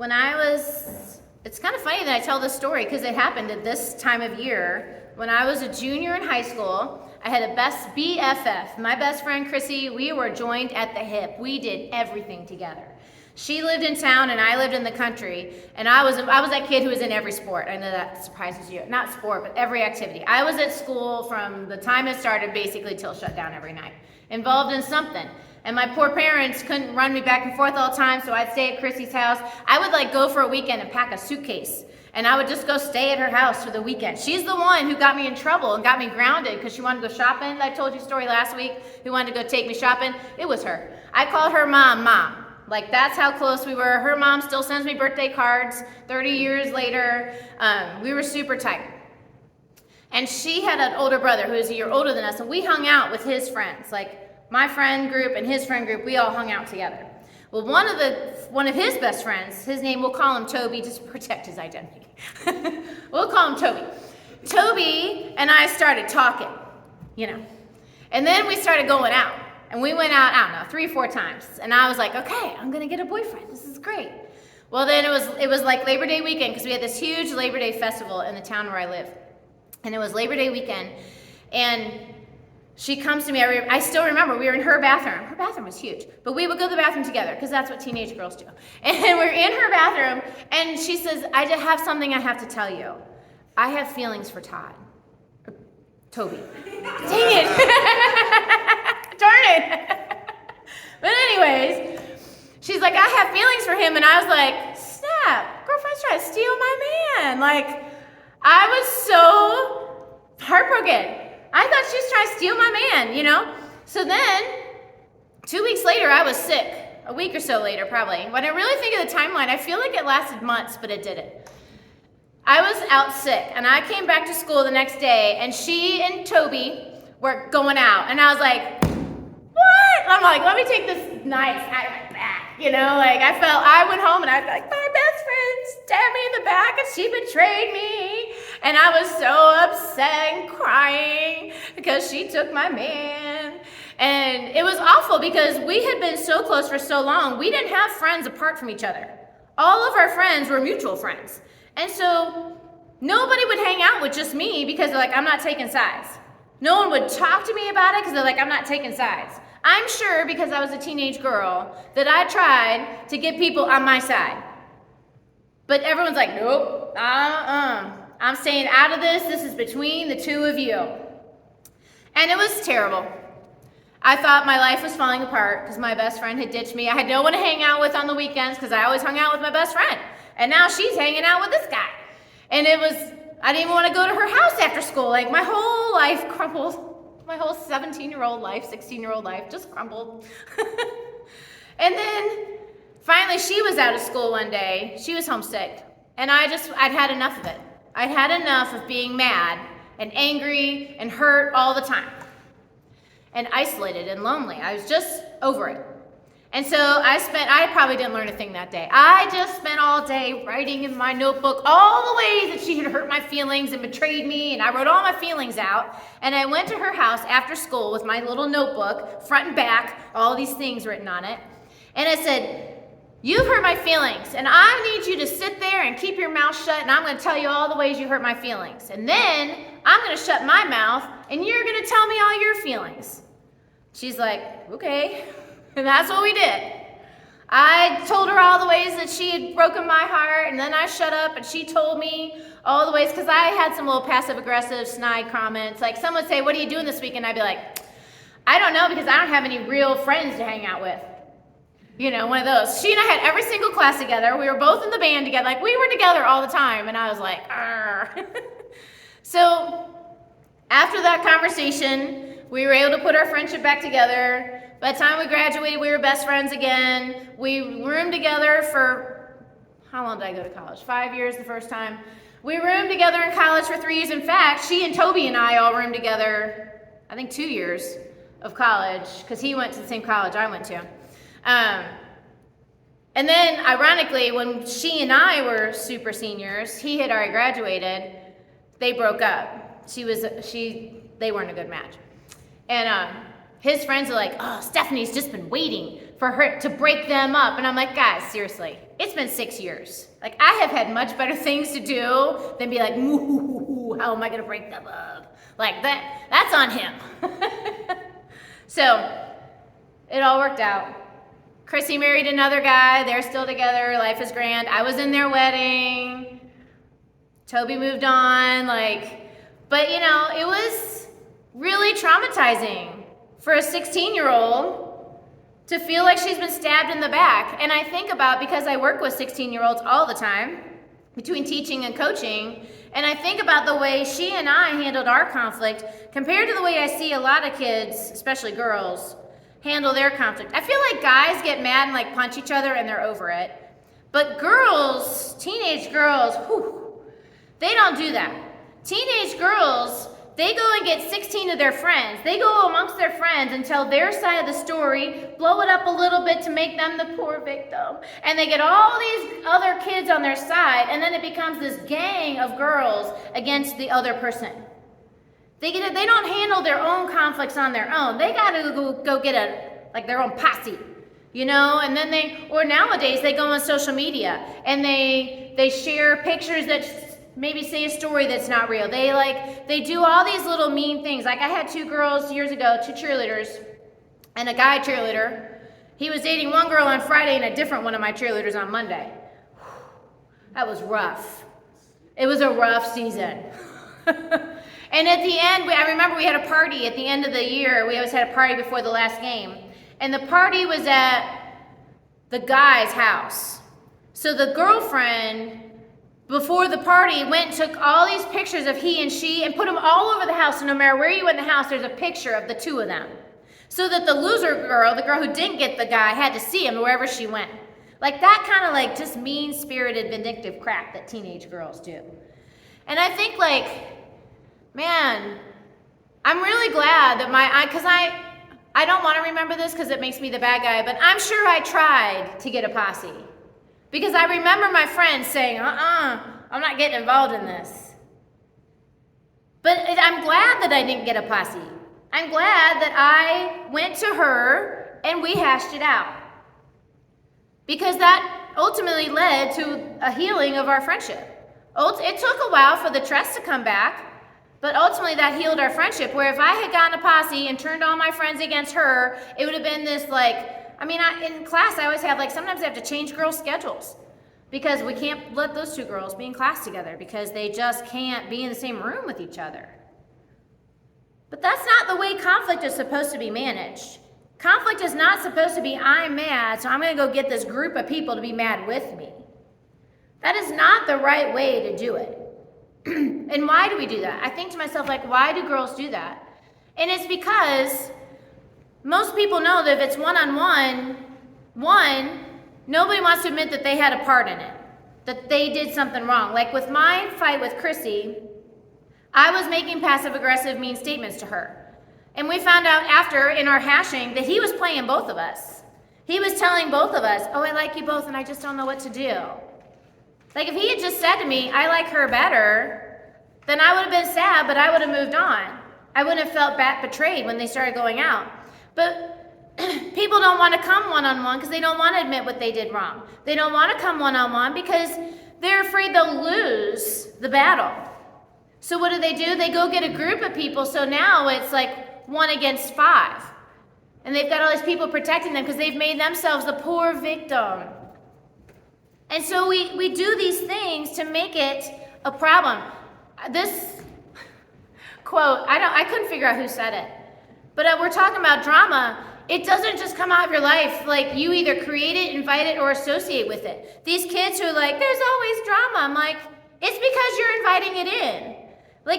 It's kind of funny that I tell this story because it happened at this time of year. When I was a junior in high school, I had a best BFF. My best friend Chrissy, we were joined at the hip. We did everything together. She lived in town and I lived in the country, and I was that kid who was in every sport. I know that surprises you. Not sport, but every activity. I was at school from the time it started basically till shut down every night, involved in something. And my poor parents couldn't run me back and forth all the time, so I'd stay at Chrissy's house. I would go for a weekend and pack a suitcase, and I would just go stay at her house for the weekend. She's the one who got me in trouble and got me grounded because she wanted to go shopping. I told you a story last week, who wanted to go take me shopping. It was her. I called her mom. That's how close we were. Her mom still sends me birthday cards 30 years later. We were super tight. And she had an older brother who was a year older than us, and we hung out with his friends. My friend group and his friend group, we all hung out together. Well, one of his best friends, his name, we'll call him Toby just to protect his identity. We'll call him Toby. Toby and I started talking, And then we started going out. And we went out, 3 or 4 times. And I was like, okay, I'm going to get a boyfriend. This is great. Well, then it was like Labor Day weekend because we had this huge Labor Day festival in the town where I live. And it was Labor Day weekend. And she comes to me. I still remember we were in her bathroom. Her bathroom was huge. But we would go to the bathroom together because that's what teenage girls do. And we're in her bathroom. And she says, I just have something I have to tell you. I have feelings for Toby. Dang it. Darn it. But anyways, she's like, I have feelings for him. And I was like, snap, girlfriend's trying to steal my man. I was so heartbroken. I thought she was trying to steal my man, So then, 2 weeks later, I was sick. A week or so later, probably. When I really think of the timeline, I feel like it lasted months, but it didn't. I was out sick, and I came back to school the next day, and she and Toby were going out. And I was like, what? I'm like, let me take this knife out of my back. I went home and I was like, my best friend stabbed me in the back and she betrayed me. And I was so upset and crying because she took my man. And it was awful because we had been so close for so long. We didn't have friends apart from each other. All of our friends were mutual friends. And so nobody would hang out with just me because they're like, I'm not taking sides. No one would talk to me about it because they're like, I'm not taking sides. I'm sure because I was a teenage girl that I tried to get people on my side. But everyone's like, nope, I'm staying out of this. This is between the two of you. And it was terrible. I thought my life was falling apart because my best friend had ditched me. I had no one to hang out with on the weekends because I always hung out with my best friend. And now she's hanging out with this guy. And I didn't even want to go to her house after school. My whole life crumbled. My whole 17-year-old life, 16-year-old life just crumbled. And then finally she was out of school one day. She was homesick. And I'd had enough of it. I'd had enough of being mad and angry and hurt all the time. And isolated and lonely. I was just over it. And so I probably didn't learn a thing that day. I just spent all day writing in my notebook all the ways that she had hurt my feelings and betrayed me, and I wrote all my feelings out, and I went to her house after school with my little notebook, front and back, all these things written on it, and I said, you've hurt my feelings, and I need you to sit there and keep your mouth shut, and I'm going to tell you all the ways you hurt my feelings, and then I'm going to shut my mouth, and you're going to tell me all your feelings. She's like, okay. And that's what we did. I told her all the ways that she had broken my heart, and then I shut up, and she told me all the ways, because I had some little passive-aggressive, snide comments. Someone would say, what are you doing this weekend? I'd be like, I don't know, because I don't have any real friends to hang out with. One of those. She and I had every single class together. We were both in the band together. We were together all the time, and I was like, argh. So after that conversation, we were able to put our friendship back together. By the time we graduated, we were best friends again. We roomed together for, how long did I go to college? 5 years the first time. We roomed together in college for 3 years. In fact, she and Toby and I all roomed together, I think 2 years of college, because he went to the same college I went to. And then, ironically, when she and I were super seniors, he had already graduated, they broke up. They weren't a good match. And his friends are like, oh, Stephanie's just been waiting for her to break them up. And I'm like, guys, seriously, it's been 6 years. Like, I have had much better things to do than be like, how am I going to break them up? Like, that's on him. So it all worked out. Chrissy married another guy. They're still together. Life is grand. I was in their wedding. Toby moved on. But you know, it was really traumatizing for a 16-year-old to feel like she's been stabbed in the back. And I think about, because I work with 16-year-olds all the time, between teaching and coaching, and I think about the way she and I handled our conflict compared to the way I see a lot of kids, especially girls, handle their conflict. I feel like guys get mad and punch each other and they're over it. But girls, teenage girls, they don't do that. Teenage girls, they go and get 16 of their friends. They go amongst their friends and tell their side of the story, blow it up a little bit to make them the poor victim. And they get all these other kids on their side, and then it becomes this gang of girls against the other person. They don't handle their own conflicts on their own. They got to go get their own posse, you know? And then nowadays they go on social media and they share pictures that maybe say a story that's not real. They do all these little mean things. Like, I had 2 girls years ago, 2 cheerleaders, and a guy cheerleader. He was dating one girl on Friday and a different one of my cheerleaders on Monday. That was rough. It was a rough season. And at the end, I remember we had a party at the end of the year. We always had a party before the last game. And the party was at the guy's house. So the girlfriend, before the party, went and took all these pictures of he and she and put them all over the house. So no matter where you went in the house, there's a picture of the 2 of them. So that the loser girl, the girl who didn't get the guy, had to see him wherever she went. Like that kind of just mean-spirited, vindictive crap that teenage girls do. And I think man, I'm really glad that because I don't want to remember this because it makes me the bad guy, but I'm sure I tried to get a posse. Because I remember my friends saying, I'm not getting involved in this. But I'm glad that I didn't get a posse. I'm glad that I went to her and we hashed it out. Because that ultimately led to a healing of our friendship. It took a while for the trust to come back, but ultimately that healed our friendship, where if I had gotten a posse and turned all my friends against her, it would have been this in class I always have sometimes I have to change girls' schedules because we can't let those 2 girls be in class together because they just can't be in the same room with each other. But that's not the way conflict is supposed to be managed. Conflict is not supposed to be, I'm mad, so I'm going to go get this group of people to be mad with me. That is not the right way to do it. And why do we do that? I think to myself, why do girls do that? And it's because most people know that if it's one-on-one, nobody wants to admit that they had a part in it, that they did something wrong. Like with my fight with Chrissy, I was making passive-aggressive, mean statements to her. And we found out after, in our hashing, that he was playing both of us. He was telling both of us, I like you both and I just don't know what to do. If he had just said to me, I like her better, then I would have been sad, but I would have moved on. I wouldn't have felt betrayed when they started going out. But people don't want to come one-on-one because they don't want to admit what they did wrong. They don't want to come one-on-one because they're afraid they'll lose the battle. So what do? They go get a group of people, so now it's 1 against 5. And they've got all these people protecting them because they've made themselves the poor victim. And so we do these things to make it a problem. This quote, I couldn't figure out who said it. But we're talking about drama. It doesn't just come out of your life. You either create it, invite it, or associate with it. These kids who are there's always drama. I'm it's because you're inviting it in.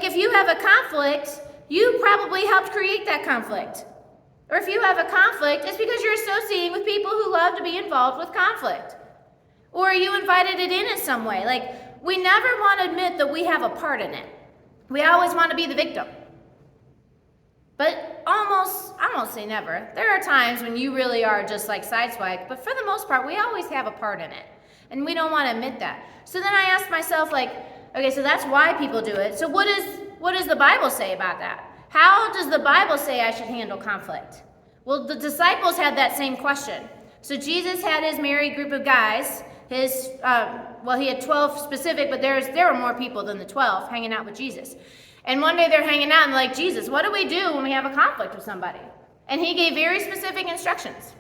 If you have a conflict, you probably helped create that conflict. Or if you have a conflict, it's because you're associating with people who love to be involved with conflict. Or you invited it in some way. We never want to admit that we have a part in it. We always want to be the victim. But I won't say never. There are times when you really are just sideswiped, but for the most part, we always have a part in it. And we don't want to admit that. So then I asked myself, okay, so that's why people do it. So what does the Bible say about that? How does the Bible say I should handle conflict? Well, the disciples had that same question. So Jesus had his merry group of guys. He had 12 specific, but there were more people than the 12 hanging out with Jesus. And one day they're hanging out and they're like, Jesus, what do we do when we have a conflict with somebody? And he gave very specific instructions.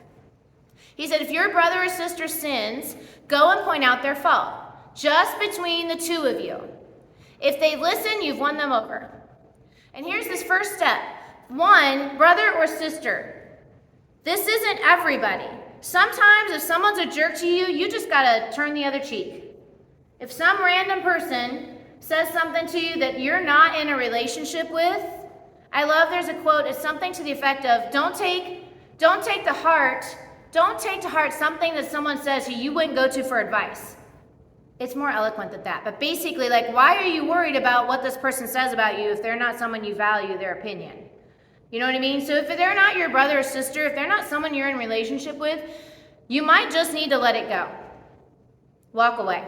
He said, if your brother or sister sins, go and point out their fault, just between the two of you. If they listen, you've won them over. And here's this first step. One, brother or sister. This isn't everybody. Sometimes if someone's a jerk to you, you just got to turn the other cheek. If some random person says something to you that you're not in a relationship with, I love there's a quote, it's something to the effect of, don't take to heart something that someone says who you wouldn't go to for advice. It's more eloquent than that. But basically, like, why are you worried about what this person says about you if they're not someone you value their opinion? You know what I mean? So if they're not your brother or sister, if they're not someone you're in relationship with, you might just need to let it go. Walk away.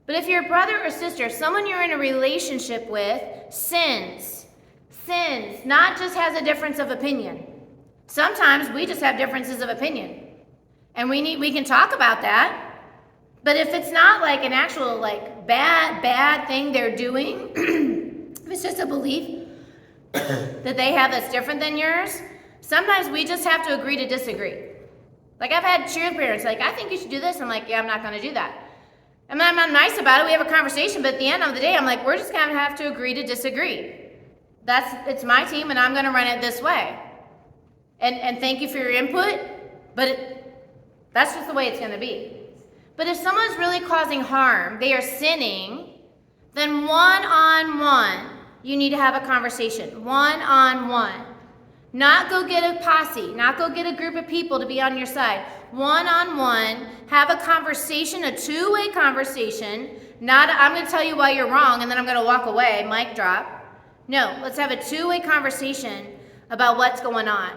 But if your brother or sister, someone you're in a relationship with, sins, not just has a difference of opinion. Sometimes we just have differences of opinion. And we can talk about that. But if it's not like an actual like bad thing they're doing, if it's just a belief that they have that's different than yours, sometimes we just have to agree to disagree. Like I've had cheer parents like, I think you should do this. I'm like, yeah, I'm not going to do that. And I'm nice about it. We have a conversation, but at the end of the day, I'm like, we're just going to have to agree to disagree. It's my team, and I'm going to run it this way. And thank you for your input, but that's just the way it's going to be. But if someone's really causing harm, they are sinning, then one-on-one, you need to have a conversation. One-on-one. Not go get a posse, not go get a group of people to be on your side. One-on-one, have a conversation, a two-way conversation. Not I'm going to tell you why you're wrong and then I'm going to walk away, mic drop. No, let's have a two-way conversation about what's going on.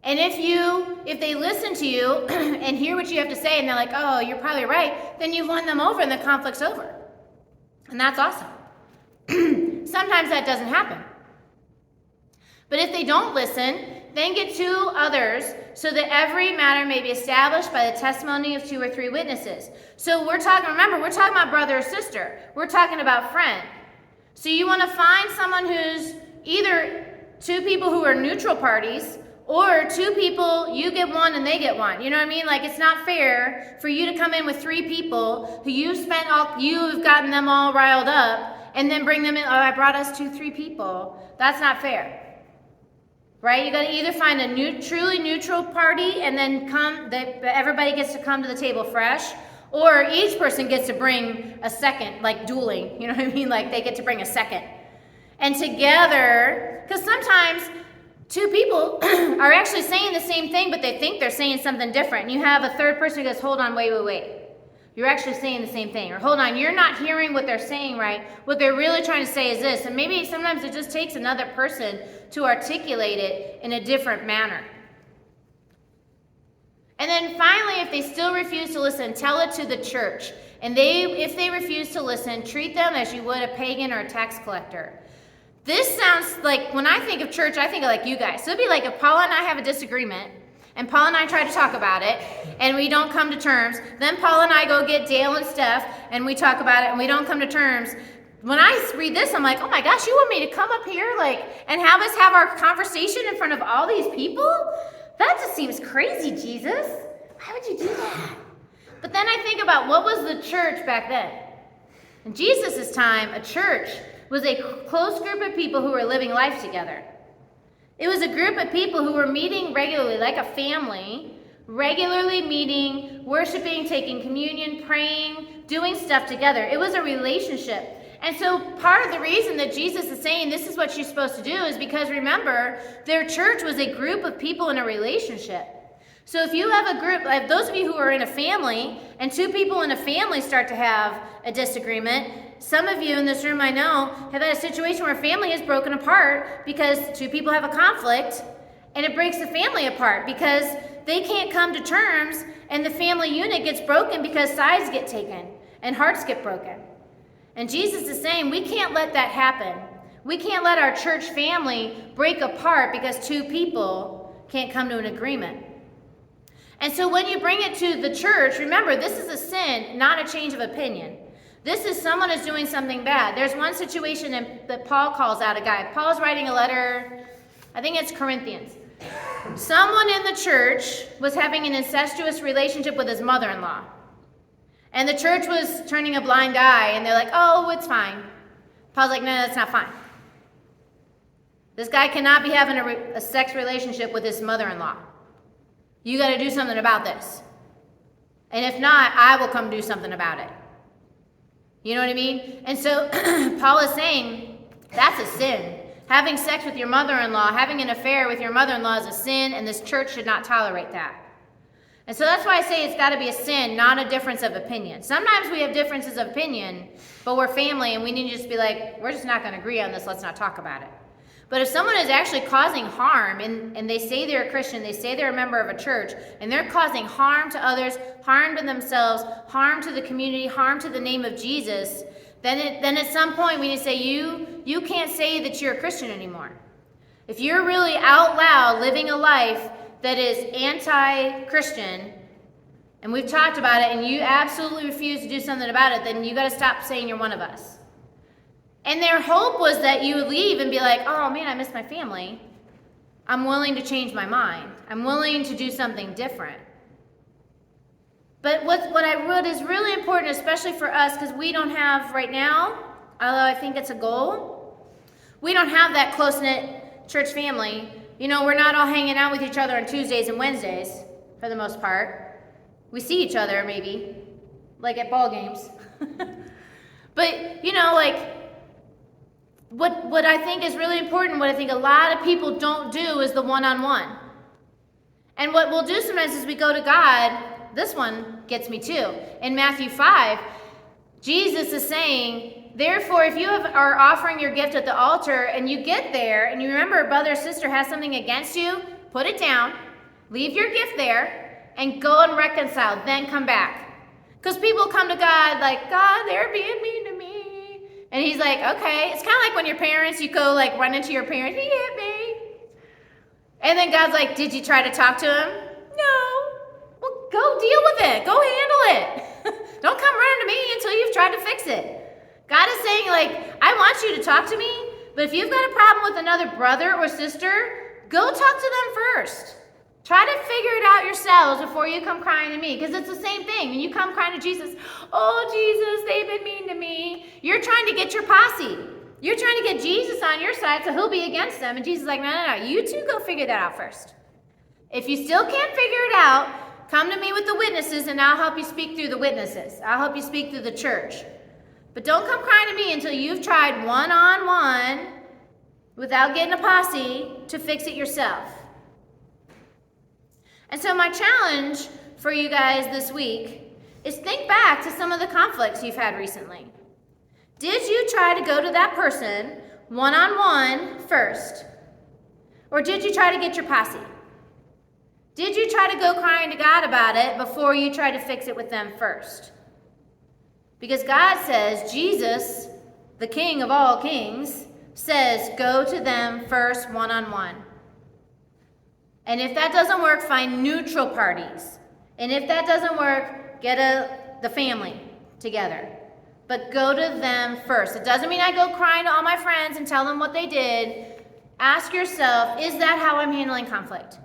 And if they listen to you and hear what you have to say and they're like, oh, you're probably right, then you've won them over and the conflict's over. And that's awesome. Sometimes that doesn't happen. But if they don't listen, then get two others so that every matter may be established by the testimony of 2 or 3 witnesses. So we're talking about brother or sister. We're talking about friend. So you want to find someone who's either 2 people who are neutral parties or 2 people, you get one and they get one. You know what I mean? Like it's not fair for you to come in with 3 people who you've gotten them all riled up and then bring them in, oh, I brought us 3 people. That's not fair. Right? You got to either find a truly neutral party and then everybody gets to come to the table fresh, or each person gets to bring a second, like dueling. You know what I mean? Like they get to bring a second. And together, because sometimes 2 people are actually saying the same thing, but they think they're saying something different. And you have a third person who goes, hold on, wait. You're actually saying the same thing. Or hold on, you're not hearing what they're saying right. What they're really trying to say is this. And maybe sometimes it just takes another person to articulate it in a different manner. And then finally, if they still refuse to listen, tell it to the church. And if they refuse to listen, treat them as you would a pagan or a tax collector. This sounds like, when I think of church, I think of like you guys. So it'd be like if Paula and I have a disagreement, and Paula and I try to talk about it, and we don't come to terms. Then Paula and I go get Dale and Steph, and we talk about it, and we don't come to terms. When I read this, I'm like, oh my gosh, you want me to come up here and have us have our conversation in front of all these people? That just seems crazy, Jesus. Why would you do that? But then I think about what was the church back then. In Jesus' time, a church was a close group of people who were living life together. It was a group of people who were meeting regularly, like a family, regularly meeting, worshiping, taking communion, praying, doing stuff together. It was a relationship. And so part of the reason that Jesus is saying this is what you're supposed to do is because, remember, their church was a group of people in a relationship. So if you have a group, like those of you who are in a family, and 2 people in a family start to have a disagreement, some of you in this room I know have had a situation where a family is broken apart because 2 people have a conflict, and it breaks the family apart because they can't come to terms, and the family unit gets broken because sides get taken and hearts get broken. And Jesus is saying we can't let that happen. We can't let our church family break apart because two people can't come to an agreement. And so when you bring it to the church, remember, this is a sin, not a change of opinion. This is someone is doing something bad. There's one situation that Paul calls out a guy. Paul's writing a letter, I think it's Corinthians. Someone in the church was having an incestuous relationship with his mother-in-law. And the church was turning a blind eye, and they're like, oh, it's fine. Paul's like, no, that's not fine. This guy cannot be having a sex relationship with his mother-in-law. You got to do something about this. And if not, I will come do something about it. You know what I mean? And so Paul is saying that's a sin. Having sex with your mother-in-law, having an affair with your mother-in-law is a sin, and this church should not tolerate that. And so that's why I say it's got to be a sin, not a difference of opinion. Sometimes we have differences of opinion, but we're family, and we need to just be like, we're just not going to agree on this. Let's not talk about it. But if someone is actually causing harm, and they say they're a Christian, they say they're a member of a church, and they're causing harm to others, harm to themselves, harm to the community, harm to the name of Jesus, then at some point we need to say, you can't say that you're a Christian anymore. If you're really out loud living a life that is anti-Christian, and we've talked about it, and you absolutely refuse to do something about it, then you got to stop saying you're one of us. And their hope was that you would leave and be like, oh man, I miss my family. I'm willing to change my mind. I'm willing to do something different. But what is really important, especially for us, because we don't have right now, although I think it's a goal, we don't have that close-knit church family. You know, we're not all hanging out with each other on Tuesdays and Wednesdays, for the most part. We see each other, maybe, like at ball games. But, you know, like, what I think is really important, what I think a lot of people don't do is the one-on-one. And what we'll do sometimes is we go to God. This one gets me too. In Matthew 5, Jesus is saying, therefore, if you are offering your gift at the altar and you get there and you remember a brother or sister has something against you, put it down, leave your gift there, and go and reconcile, then come back. Because people come to God like, God, they're being mean to me. And he's like, okay. It's kind of like when your parents, you go like run into your parents, he hit me. And then God's like, did you try to talk to him? No. Well, go deal with it. Go handle it. Don't come running to me until you've tried to fix it. God is saying, like, I want you to talk to me, but if you've got a problem with another brother or sister, go talk to them first. Try to figure it out yourselves before you come crying to me, because it's the same thing. When you come crying to Jesus, oh, Jesus, they've been mean to me. You're trying to get your posse. You're trying to get Jesus on your side so he'll be against them. And Jesus is like, no. You two go figure that out first. If you still can't figure it out, come to me with the witnesses, and I'll help you speak through the witnesses. I'll help you speak through the church. But don't come crying to me until you've tried one-on-one without getting a posse to fix it yourself. And so my challenge for you guys this week is think back to some of the conflicts you've had recently. Did you try to go to that person one-on-one first? Or did you try to get your posse? Did you try to go crying to God about it before you tried to fix it with them first? Because God says, Jesus, the King of all kings, says, go to them first one-on-one. And if that doesn't work, find neutral parties. And if that doesn't work, get the family together. But go to them first. It doesn't mean I go crying to all my friends and tell them what they did. Ask yourself, is that how I'm handling conflict?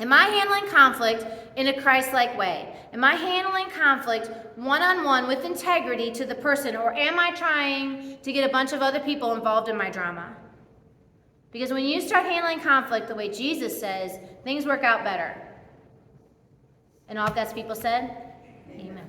Am I handling conflict in a Christ-like way? Am I handling conflict one-on-one with integrity to the person? Or am I trying to get a bunch of other people involved in my drama? Because when you start handling conflict the way Jesus says, things work out better. And all God's people said, amen.